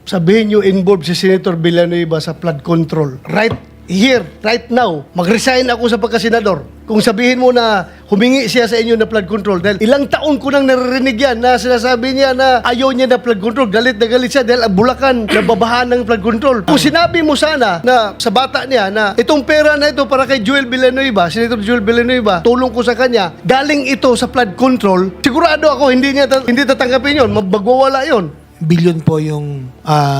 Sabihin nyo involved si Senator Villanueva sa flood control. Right here, right now, mag-resign ako sa pagkasenador. Kung sabihin mo na humingi siya sa inyo na flood control, dahil ilang taon ko nang naririnig yan na sinasabi niya na ayaw niya na flood control, galit na galit siya dahil ang Bulacan nababahan ng flood control. Kung sinabi mo sana na sa bata niya na itong pera na ito para kay Joel Villanueva, Senator Joel Villanueva, tulong ko sa kanya, galing ito sa flood control, sigurado ako hindi tatanggapin yun, magwawala yun. Billion po yung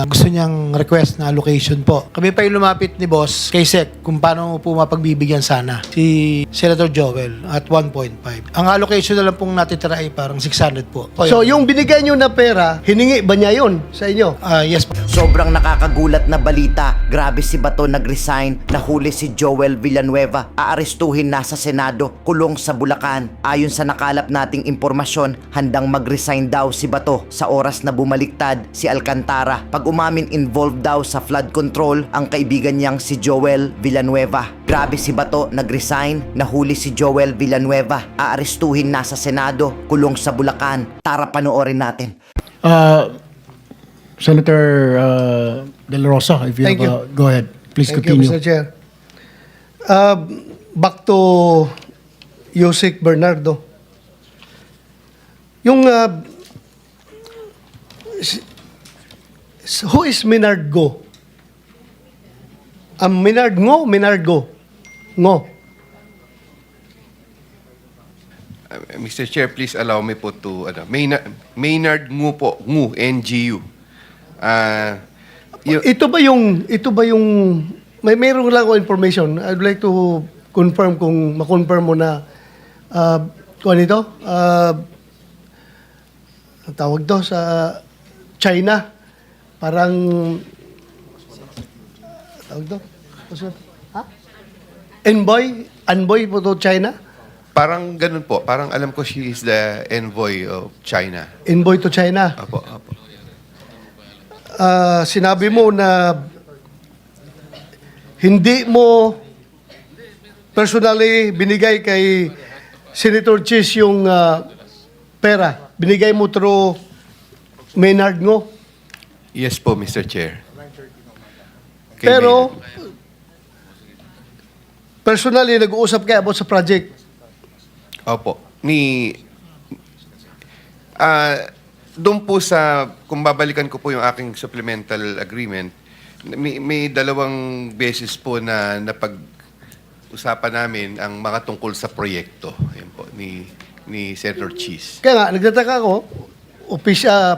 gusto niyang request na allocation po. Kami pa yung lumapit ni Boss kay Sec kung paano po mapagbibigyan sana si Senator Joel at 1.5. Ang allocation na lang pong natitira ay parang 600 po. So yung binigay nyo na pera, hiningi ba niya yun sa inyo? Yes po. Sobrang nakakagulat na balita. Grabe si Bato nag-resign. Nahuli si Joel Villanueva. Aarestuhin na sa Senado. Kulong sa Bulacan. Ayon sa nakalap nating impormasyon, handang mag-resign daw si Bato sa oras na bumaliktad si Alcantara. Pag umamin involved daw sa flood control ang kaibigan niyang si Joel Villanueva. Grabe si Bato nag-resign. Nahuli si Joel Villanueva. Aarestuhin na sa Senado. Kulong sa Bulacan. Tara panoorin natin. Senator De La Rosa, if you Thank have, go ahead. Please Thank continue. you, Mr. Chair. Back to Yusek Bernardo. Yung who is Menard Go? Menard Ngo, Menard Go. Ngo. Mr. Chair, please allow me po to Maynard Ngu po, Ngu, NGU. Ito ba yung mayroong lang ako information. I'd like to confirm kung ma-confirm mo na kung ano ito? Ang tawag to sa China. Parang tawag to? Ha? Envoy po to China? Parang ganun po. Parang alam ko she is the envoy of China. Envoy to China. Apo, apo. Sinabi mo na hindi mo personally binigay kay Senator Chis yung pera. Binigay mo through Maynard Ngo. Yes po, Mr. Chair. Kay Pero, Maynard. personally, nag-uusap kayo about sa project. Opo. Doon po sa, kung babalikan ko po yung aking supplemental agreement, may dalawang beses po na napag-usapan namin ang mga tungkol sa proyekto. Yan po, ni Senator Cheese. Kaya nga, nagtataka ako,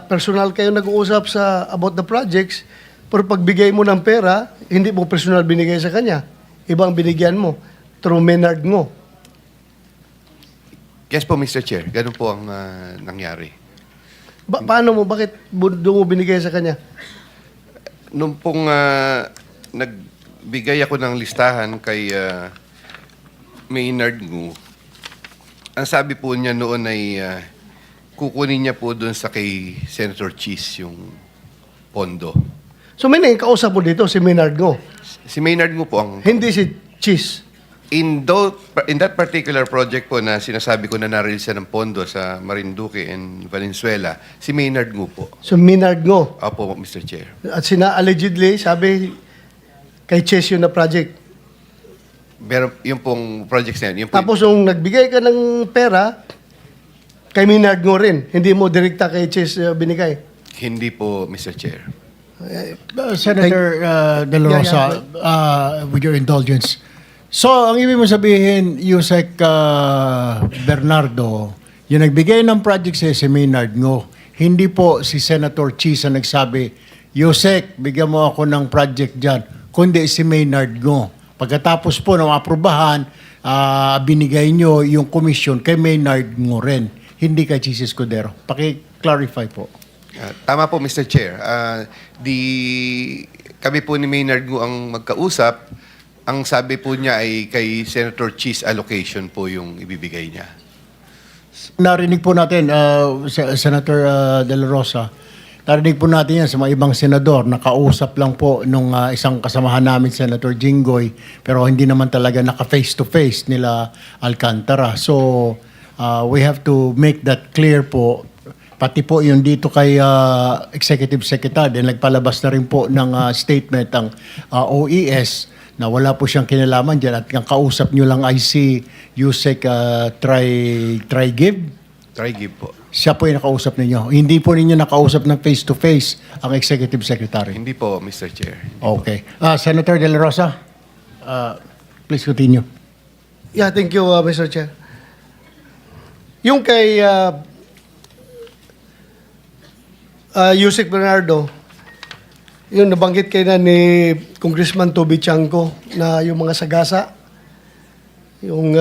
personal kayo nag-uusap sa about the projects, pero pagbigay mo ng pera, hindi mo personal binigay sa kanya. Ibang binigyan mo through Maynard Ngo. Yes po, Mr. Chair. Ganun po ang nangyari. Paano mo? Bakit doon mo binigay sa kanya? Nung pong nagbigay ako ng listahan kay Maynard Ngu, ang sabi po niya noon ay kukunin niya po doon sa kay Senator Cheese yung pondo. So may kausap mo dito, si Maynard Ngo. Si Maynard Ngu po ang... Hindi si Cheese. In that particular project po na sinasabi ko na narelease ng pondo sa Marinduque and Valenzuela, si Maynard Ngu po. So Maynard Ngo. Opo, Mr. Chair. At allegedly, sabi kay Cheese yun na project. Pero yung pong projects na yun, yung po, Tapos nung nagbigay ka ng pera, kay Maynard Ngo rin. Hindi mo direkta kay Cheese binigay. hindi po, Mr. Chair. Senator De La Rosa, with your indulgence. So, ang ibig mo sabihin, Yusek Bernardo, yung nagbigay ng project si Maynard Ngo, hindi po si Senator Cheese ang nagsabi, Yusek, bigyan mo ako ng project dyan, kundi si Maynard Ngo. Pagkatapos po ng aprubahan, binigay nyo yung commission kay Maynard Ngo rin, hindi kay Cheese Escudero. Paki-clarify po. Tama po, Mr. Chair. Kami po ni Maynard Ngu ang magkausap. Ang sabi po niya ay kay Senator Cheese allocation po yung ibibigay niya. Narinig po natin, Senator De La Rosa, narinig po natin yan sa mga ibang senador. Nakausap lang po nung isang kasamahan namin, Senator Jinggoy, pero hindi naman talaga naka-face-to-face nila Alcantara. So, we have to make that clear po pati po yung dito kay Executive Secretary, nagpalabas na rin po ng statement ang OES na wala po siyang kinalaman dyan at ang kausap nyo lang ay si Yusek Try-Give. Try-give po. Siya po yung nakausap ninyo. Hindi po ninyo nakausap ng face-to-face ang Executive Secretary. Hindi po, Mr. Chair. Okay. Senator De La Rosa, please continue. Yeah, thank you, Mr. Chair. Yung kay Yusek Bernardo, yung nabanggit kayo na ni Congressman Toby Chanco na yung mga sagasa, yung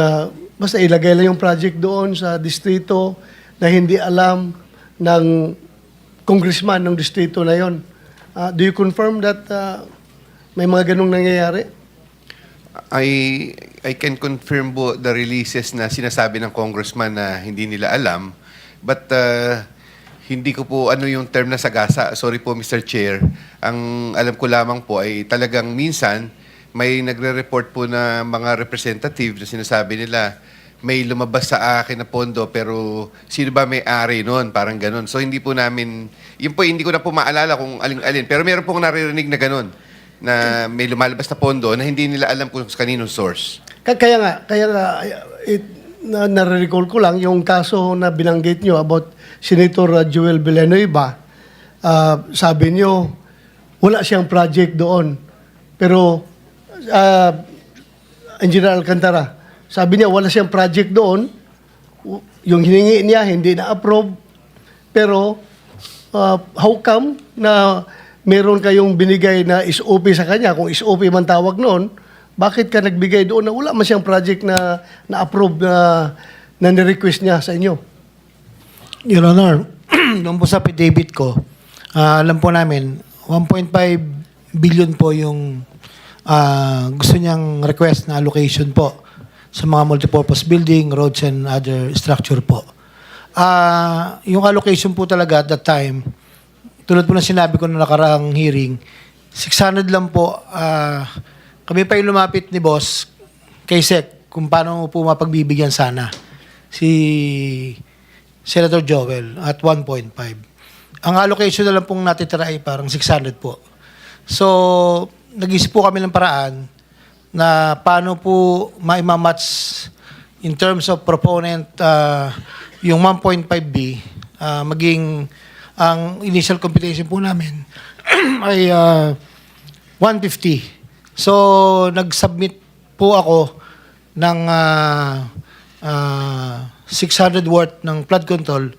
basta ilagay lang yung project doon sa distrito na hindi alam ng congressman ng distrito na yon. Do you confirm that may mga ganong nangyayari? I can confirm po the releases na sinasabi ng congressman na hindi nila alam. But hindi ko po ano yung term na sagasa. Sorry po, Mr. Chair. Ang alam ko lamang po ay talagang minsan may nagre-report po na mga representative na sinasabi nila may lumabas sa akin na pondo pero sino ba may-ari noon? Parang ganun. So hindi po namin, yun po hindi ko na po maalala kung alin-alin. Pero meron pong naririnig na ganun na may lumalabas na pondo na hindi nila alam kung kaninong source. Kaya nga, nare-recall ko lang yung kaso na binanggit nyo about Senator Joel Villanueva. Sabi nyo, wala siyang project doon. Pero, Engineer Alcantara, sabi niya, wala siyang project doon. Yung hiningi niya, hindi na-approve. Pero, how come na meron kayong binigay na SOP sa kanya? Kung SOP man tawag noon, bakit ka nagbigay doon na wala man siyang project na na-approve na ni-request niya sa inyo? Your Honor, nung po sa affidavit ko, alam po namin, 1.5 billion po yung gusto niyang request na allocation po sa mga multipurpose building, roads, and other structure po. Yung allocation po talaga at that time, tulad po na sinabi ko na nakaraang hearing, 600 lang po. Kami pa yung lumapit ni boss kay Sec kung paano po mapagbibigyan sana si Senator Joel at 1.5. Ang allocation na lang pong natitira ay parang 600 po. So, nag-isip po kami ng paraan na paano po ma-match in terms of proponent yung 1.5B maging ang initial computation po namin ay 150. So, nag-submit po ako ng 600 worth ng flood control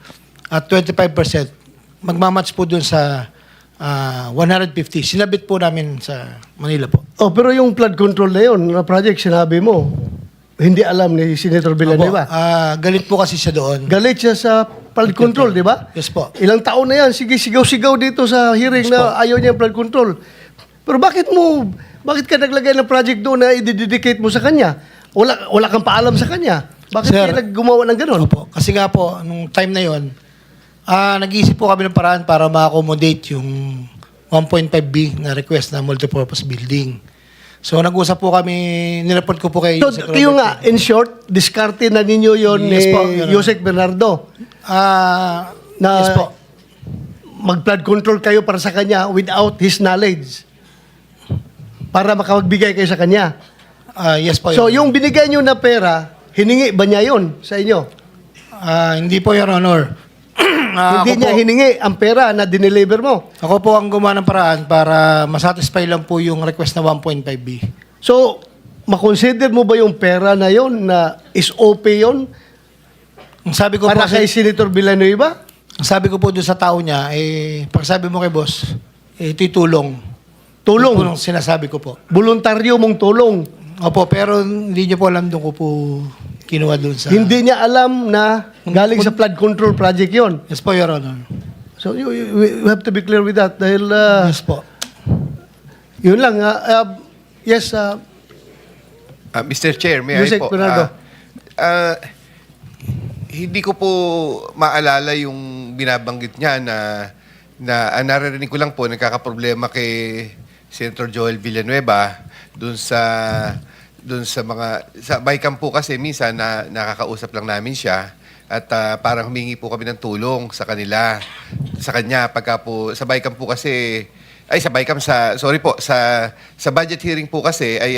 at 25%. Magmamatch po dun sa 150. Sinabit po namin sa Manila po. Oh, pero yung flood control na yun, na project, sinabi mo, hindi alam ni Senator Villanueva. Galit po kasi siya doon. Galit siya sa flood control, di ba? Yes po. Ilang taon na yan, sige, sigaw-sigaw dito sa hearing Yes, na ayaw niya flood control. Pero bakit ka naglagay ng project doon na i-dedicate mo sa kanya? Wala kang paalam sa kanya. Bakit Sir, kaya gumawa ng gano'n? Opo. Kasi nga po, nung time na yon, nag-iisip po kami ng paraan para ma-accommodate yung 1.5B na request na multipurpose building. So, nag-usap po kami, nireport ko po kay So, Yusek kayo Robert. nga, in short, diskarte na ninyo yon Yes ni po, Your Honor. Yusek Bernardo. Na Yes po. mag-flood control kayo para sa kanya without his knowledge. Para makapagbigay kayo sa kanya. Yes po. So, Your yung binigay nyo na pera, hiningi ba niya yon sa inyo? Hindi po, Your Honor. Hindi Ako niya po- hiningi ang pera na dineliver mo. Ako po ang gumawa ng paraan para masatisfy lang po yung request na 1.5B. So, makonsider mo ba yung pera na yon na SOP yon Ang sabi ko para po, kay Senator Villanueva? ang sabi ko po doon sa tao niya, pag sabi mo kay boss, ito'y tulong. Tulong. Yun po ang sinasabi ko po. Voluntaryo mong tulong. Opo, pero hindi niyo po alam doon ko po kinuha doon sa... Hindi niya alam na galing sa flood control project yon. Yes po, Your Honor. So, you have to be clear with that dahil Yes po. yun lang. Yes, Mr. Chair, may I Yusek po? Bernardo. Hindi ko po maalala yung binabanggit niya na naririnig ko lang po nagkakaproblema kay Senator Joel Villanueva dun sa mga sa Bicam po kasi minsan na nakakausap lang namin siya At parang humingi po kami ng tulong sa kanya pagka po sa BICAM po kasi sa budget hearing po kasi ay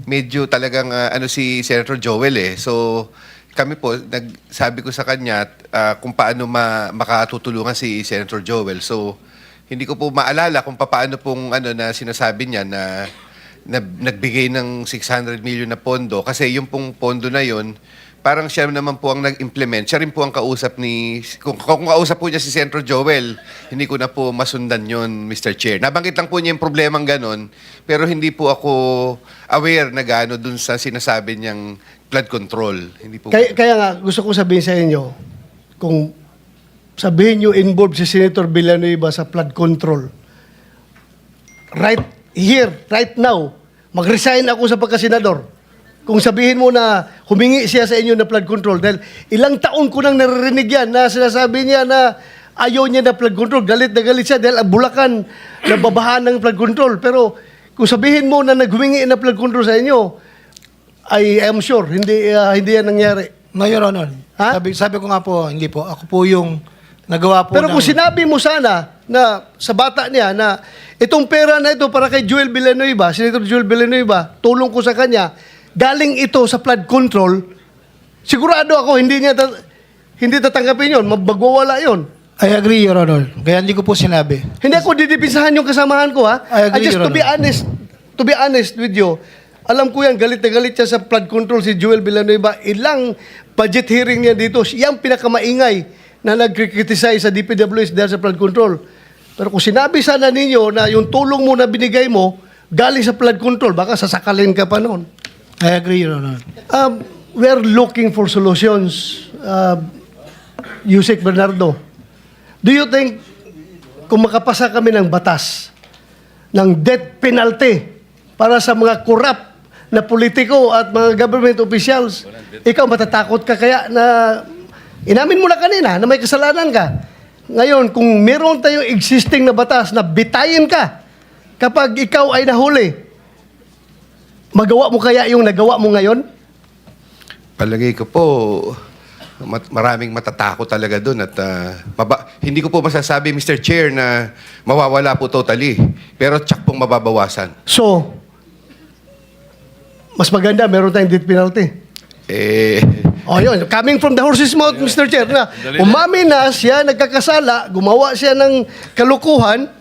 medyo talagang si Senator Joel eh. So kami po nagsabi ko sa kanya kung paano makatutulungan si Senator Joel. So hindi ko po maalala kung paano pong na sinasabi niya na nagbigay ng 600 million na pondo kasi yung pong pondo na yon parang siya naman po ang nag-implement. Siya rin po ang kausap kung kausap po niya si Senator Joel, hindi ko na po masundan yon, Mr. Chair. Nabanggit lang po niya yung problemang ganon, pero hindi po ako aware na gano'n dun sa sinasabi niyang flood control. Hindi po. Kaya nga, gusto ko sabihin sa inyo, kung sabihin nyo involved si Senator Villanueva sa flood control, right here, right now, mag-resign ako sa pagkasenador. Kung sabihin mo na humingi siya sa inyo na flood control, dahil ilang taon ko nang naririnig yan na sinasabi niya na ayaw niya na flood control, galit na galit siya dahil ang Bulacan nababahan ng flood control. Pero kung sabihin mo na naghumingi na flood control sa inyo, I am sure, hindi yan nangyari. No, Your Honor. Ha? Sabi ko nga po, hindi po. Ako po yung nagawa po Pero kung sinabi mo sana na sa bata niya na itong pera na ito para kay Joel Villanueva, Senator Joel Villanueva, tulong ko sa kanya, galing ito sa flood control, sigurado ako hindi tatanggapin yun, magwawala yun. I agree, Your Honor. Kaya hindi ko po sinabi. Hindi ako didipisahan yung kasamahan ko, ha? I agree, Just Your to be honest with you, alam ko yan, galit na galit siya sa flood control si Joel Villanueva. Ilang budget hearing niya dito, siyang pinakamaingay na nag-criticize sa DPWH dahil sa flood control. Pero kung sinabi sana ninyo na yung tulong mo na binigay mo, galing sa flood control, baka sasakalin ka pa noon. I agree, Your Honor. We're looking for solutions. Yusek Bernardo, do you think kung makapasa kami ng batas ng death penalty para sa mga corrupt na politiko at mga government officials, ikaw matatakot ka kaya na inamin mo na kanina na may kasalanan ka? Ngayon, kung meron tayong existing na batas na bitayin ka kapag ikaw ay nahuli, magawa mo kaya yung nagawa mo ngayon? Palagay ko po, maraming matatakot talaga doon at hindi ko po masasabi, Mr. Chair, na mawawala po totally. Pero tsak pong mababawasan. So, mas maganda, meron tayong death penalty. O yun, coming from the horse's mouth, Mr. Chair, na umamin na siya, nagkakasala, gumawa siya ng kalukuhan,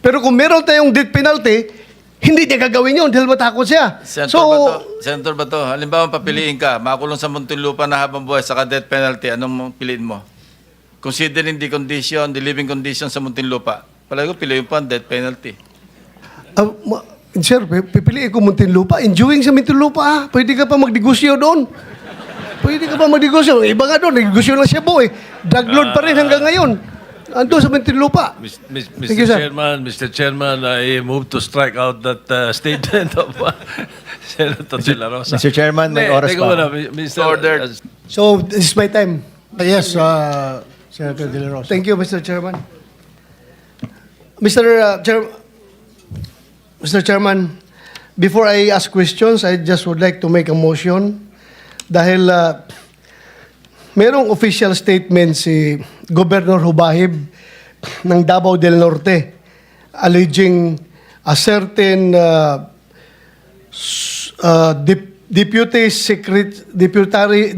pero kung meron tayong death penalty, hindi niya gagawin yun dahil matakot siya. Senator Bato, halimbawa papiliin ka, makulong sa Muntinlupa na habang buhay sa death penalty, anong piliin mo? Considering the living condition sa Muntinlupa, palagi ko piliin pa ang death penalty. Sir, pipiliin ko Muntinlupa. Enjoying sa Muntinlupa, pwede ka pa magdegosyo doon. Pwede ka pa magdegosyo. Iba nga doon, nagdegosyo lang siya boy. Drug lord pa rin hanggang ngayon. Ando sa Muntinlupa. Thank you, sir. Mr. Chairman, I move to strike out that statement of Senator De La Rosa. Mr. Chairman, may oras Teka pa. muna, Mr. Ordered. So, this is my time. Yes, Senator De La Rosa. Thank you, Mr. Chairman. Mr. Chairman, before I ask questions, I just would like to make a motion dahil merong official statement si Governor Hubahib ng Davao del Norte alleging a certain Deputy Secretary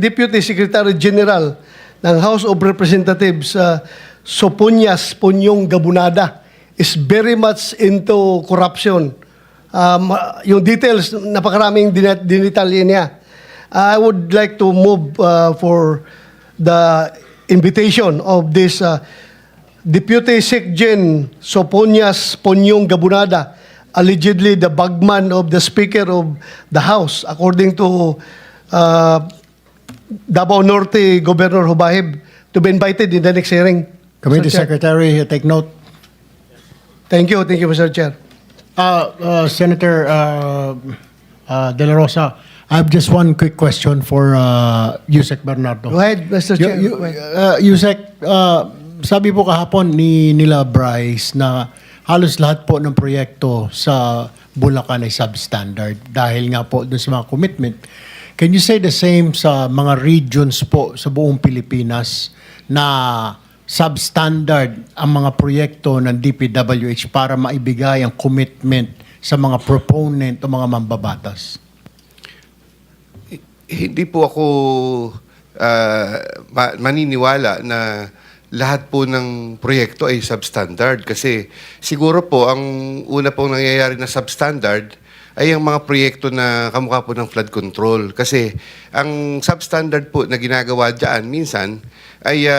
General ng House of Representatives Soponyas Ponyong Gabunada is very much into corruption. Yung details, napakaraming dinitalye niya. I would like to move for the invitation of this Deputy Secgen Soponyas Ponyong Gabunada, allegedly the bagman of the Speaker of the House, according to Davao Norte Governor Hubahib, to be invited in the next hearing. Committee Mr. Chair. Secretary, take note. Thank you, Mr. Chair. Senator De La Rosa, I have just one quick question for Yusek Bernardo. Go ahead, Mr. Chair. You, Go ahead. Yusek, sabi po kahapon nila Bryce na halos lahat po ng proyekto sa Bulacan ay substandard dahil nga po dun sa mga commitment Can you say the same sa mga regions po sa buong Pilipinas na substandard ang mga proyekto ng DPWH para maibigay ang commitment sa mga proponent o mga mambabatas? Hindi po ako maniniwala na lahat po ng proyekto ay substandard kasi siguro po ang una pong nangyayari na substandard ay ang mga proyekto na kamukha po ng flood control. Kasi ang substandard po na ginagawa dyan minsan ay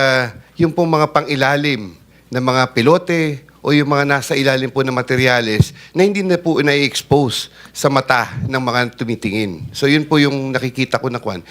yung pong mga pangilalim na mga pilote o yung mga nasa ilalim po ng materyales na hindi na po na-expose sa mata ng mga tumitingin. So yun po yung nakikita ko na kwan.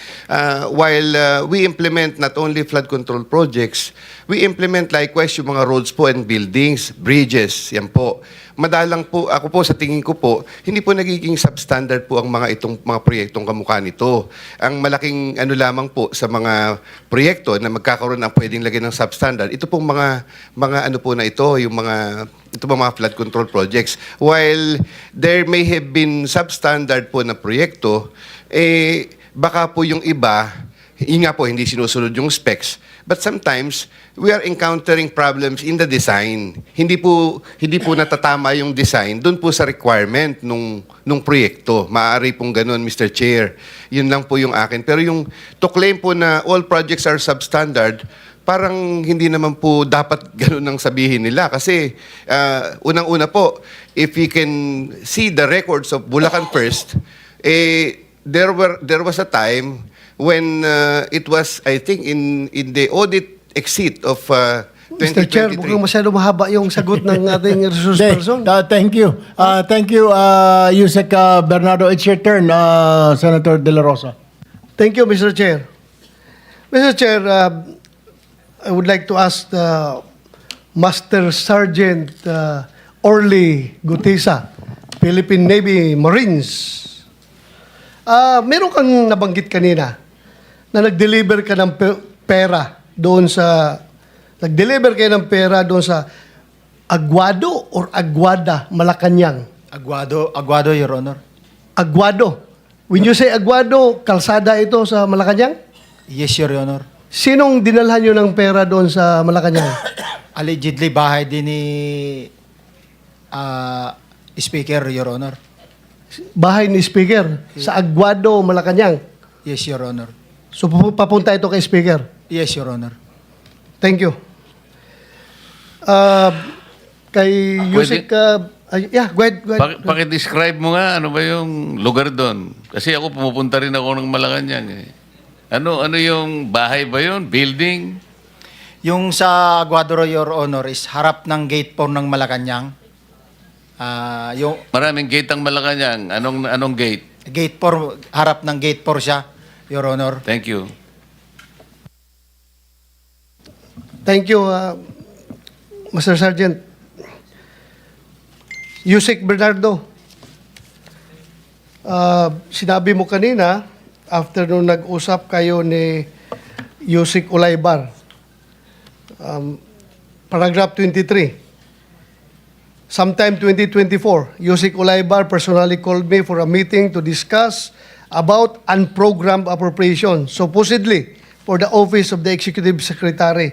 While we implement not only flood control projects, we implement likewise yung mga roads po and buildings, bridges, yan po. Madalang po, ako po sa tingin ko po, hindi po nagiging substandard po ang itong mga proyektong kamukha nito. Ang malaking ano lamang po sa mga proyekto na magkakaroon ng pwedeng lagyan ng substandard, ito pong mga ano po na ito, ito pong mga flood control projects. While there may have been substandard po na proyekto, baka po yung iba, yun nga po, hindi sinusunod yung specs. But sometimes, we are encountering problems in the design. Hindi po natatama yung design doon po sa requirement nung proyekto. Maaari pong ganun, Mr. Chair. Yun lang po yung akin. Pero yung to claim po na all projects are substandard, parang hindi naman po dapat ganun ang sabihin nila. Kasi unang-una po, if we can see the records of Bulacan First, there was a time when it was, I think, in the audit exit of Mr. Chair, 2023. huwag masyado mahaba yung sagot ng ating resource person. Thank you. Thank you, Yusek Bernardo. It's your turn, Senator De La Rosa. Thank you, Mr. Chair. Mr. Chair, I would like to ask Master Sergeant Orly Gutisa, Philippine Navy Marines. Meron kang nabanggit kanina na nag-deliver ka ng pera doon sa Aguado or Aguada, Malacanang? Aguado, Your Honor. Aguado. When you say Aguado, kalsada ito sa Malacanang? Yes, Your Honor. Sinong dinalhan nyo ng pera doon sa Malacanang? Allegedly, bahay din ni Speaker, Your Honor. Bahay ni Speaker sa Aguado, Malacanang. Yes, Your Honor. So papunta ito kay Speaker. Yes, Your Honor. Thank you. Kay Yusek, yeah, go ahead. Paki-describe mo nga ano ba yung lugar doon. Kasi ako pumupunta rin ako ng Malacanang eh. Ano yung bahay ba yun? Building? Yung sa Aguado, Your Honor, is harap ng gate 4 ng Malacanang. Yung Maraming gate ang Malacanang. Anong gate? gate 4, harap ng gate 4 siya, Your Honor. Thank you. Thank you, Master Sergeant. Yusek Bernardo, sinabi mo kanina, after nung nag-usap kayo ni Yusek Ulaybar, paragraph 23, sometime 2024, Yusek Ulaybar personally called me for a meeting to discuss about unprogrammed appropriation, supposedly for the Office of the Executive Secretary.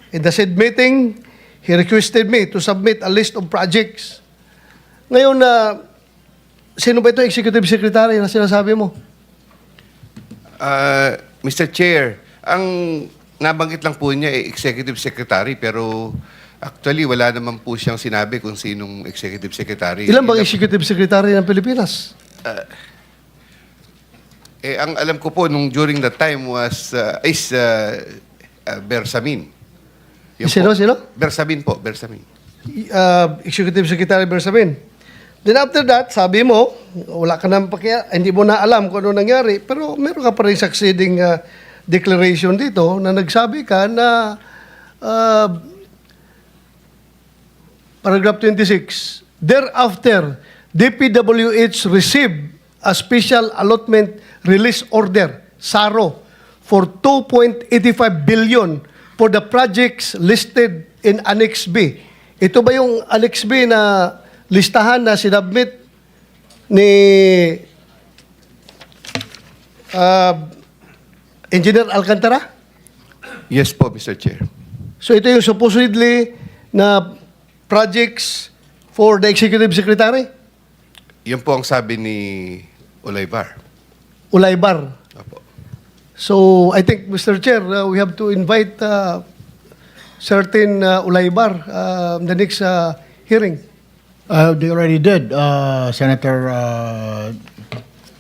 In the said meeting, he requested me to submit a list of projects. Ngayon sino ba ito Executive Secretary na sinasabi mo? Mr. Chair, ang nabanggit lang po niya Executive Secretary pero actually wala naman po siyang sinabi kung sinong Executive Secretary. Ilan bang Executive Secretary ng Pilipinas? Ang alam ko po nung during that time was Bersamin. Yun Sino? Bersamin po, Bersamin. Executive Secretary Bersamin. Then after that, sabi mo, wala ka nang hindi mo na alam kung ano nangyari, pero meron ka pa rin succeeding declaration dito na nagsabi ka na paragraph 26, thereafter, DPWH received a special allotment release order, SARO, for 2.85 billion for the projects listed in Annex B. Ito ba yung Annex B na listahan na sinabmit ni Engineer Alcantara? Yes po, Mr. Chair. So ito yung supposedly na projects for the Executive Secretary? Yan po ang sabi ni Olaybar. Ulaybar. Apo. So I think, Mr. Chair, we have to invite certain Ulaybar the next hearing. They already did, Senator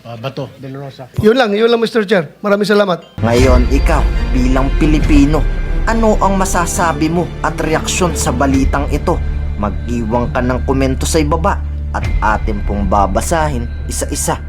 Bato de la Rosa. Yun lang, Mr. Chair. Maraming salamat. Ngayon, ikaw, bilang Pilipino, ano ang masasabi mo at reaksyon sa balitang ito? Mag-iwan ka ng komento sa ibaba at atin pong babasahin isa-isa.